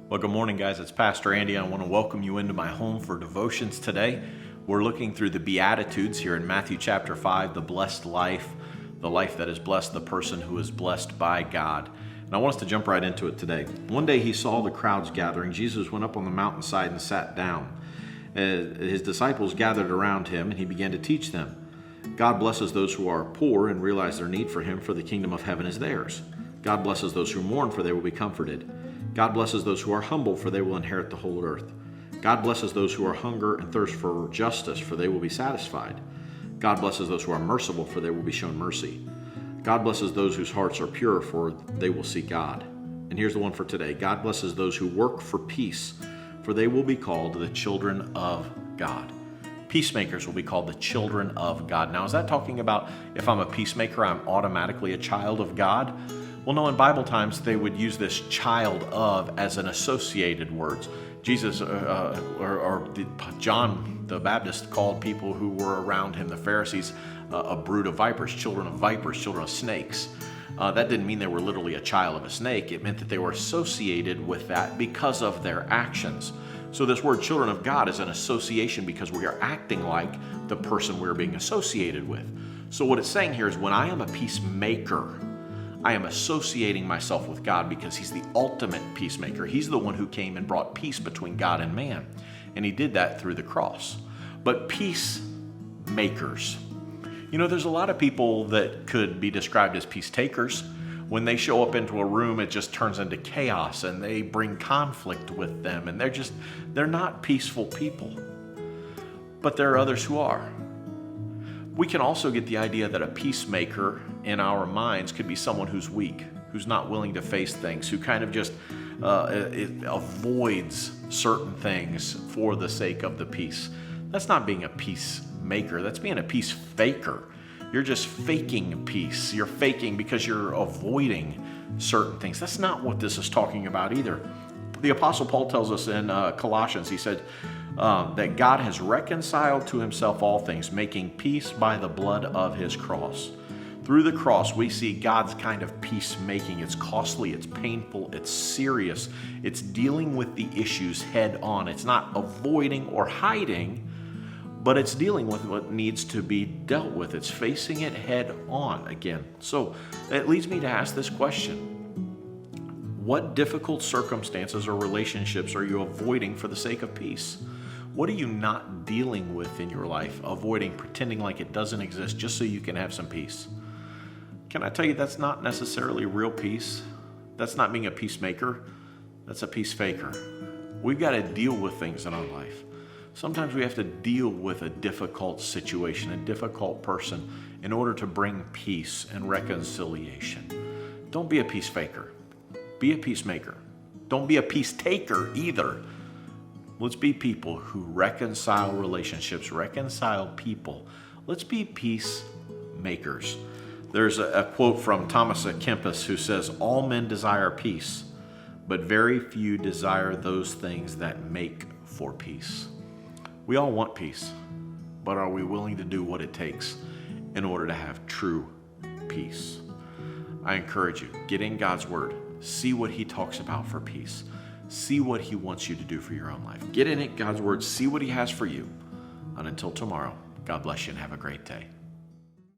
Well, good morning, guys. It's Pastor Andy. I want to welcome you into my home for devotions today. We're looking through the Beatitudes here in Matthew chapter 5, the blessed life, the life that is blessed, the person who is blessed by God. And I want us to jump right into it today. One day he saw the crowds gathering. Jesus went up on the mountainside and sat down. His disciples gathered around him, and he began to teach them. God blesses those who are poor and realize their need for him, for the kingdom of heaven is theirs. God blesses those who mourn, for they will be comforted. God blesses those who are humble, for they will inherit the whole earth. God blesses those who are hunger and thirst for justice, for they will be satisfied. God blesses those who are merciful, for they will be shown mercy. God blesses those whose hearts are pure, for they will see God. And here's the one for today. God blesses those who work for peace, for they will be called the children of God. Peacemakers will be called the children of God. Now, is that talking about if I'm a peacemaker, I'm automatically a child of God? Well, no, in Bible times, they would use this child of as an associated word. Jesus or John the Baptist called people who were around him, the Pharisees, a brood of vipers, children of snakes. That didn't mean they were literally a child of a snake. It meant that they were associated with that because of their actions. So this word children of God is an association because we are acting like the person we're being associated with. So what it's saying here is when I am a peacemaker, I am associating myself with God because he's the ultimate peacemaker. He's the one who came and brought peace between God and man. And he did that through the cross. But peacemakers, there's a lot of people that could be described as peace takers. When they show up into a room, it just turns into chaos and they bring conflict with them. And they're not peaceful people. But there are others who are. We can also get the idea that a peacemaker in our minds could be someone who's weak, who's not willing to face things, who kind of just avoids certain things for the sake of the peace. That's not being a peacemaker. That's being a peace faker. You're just faking peace. You're faking because you're avoiding certain things. That's not what this is talking about either. The Apostle Paul tells us in Colossians, he said, that God has reconciled to himself all things, making peace by the blood of his cross. Through the cross, we see God's kind of peacemaking. It's costly, it's painful, it's serious. It's dealing with the issues head on. It's not avoiding or hiding, but it's dealing with what needs to be dealt with. It's facing it head on again. So it leads me to ask this question. What difficult circumstances or relationships are you avoiding for the sake of peace? What are you not dealing with in your life, avoiding, pretending like it doesn't exist just so you can have some peace? Can I tell you that's not necessarily real peace? That's not being a peacemaker. That's a peace faker. We've got to deal with things in our life. Sometimes we have to deal with a difficult situation, a difficult person, in order to bring peace and reconciliation. Don't be a peace faker. Be a peacemaker. Don't be a peace taker either. Let's be people who reconcile relationships, reconcile people. Let's be peacemakers. There's a quote from Thomas à Kempis who says, "All men desire peace, but very few desire those things that make for peace." We all want peace, but are we willing to do what it takes in order to have true peace? I encourage you, get in God's Word. See what he talks about for peace. See what he wants you to do for your own life. Get in it, God's Word. See what he has for you. And until tomorrow, God bless you and have a great day.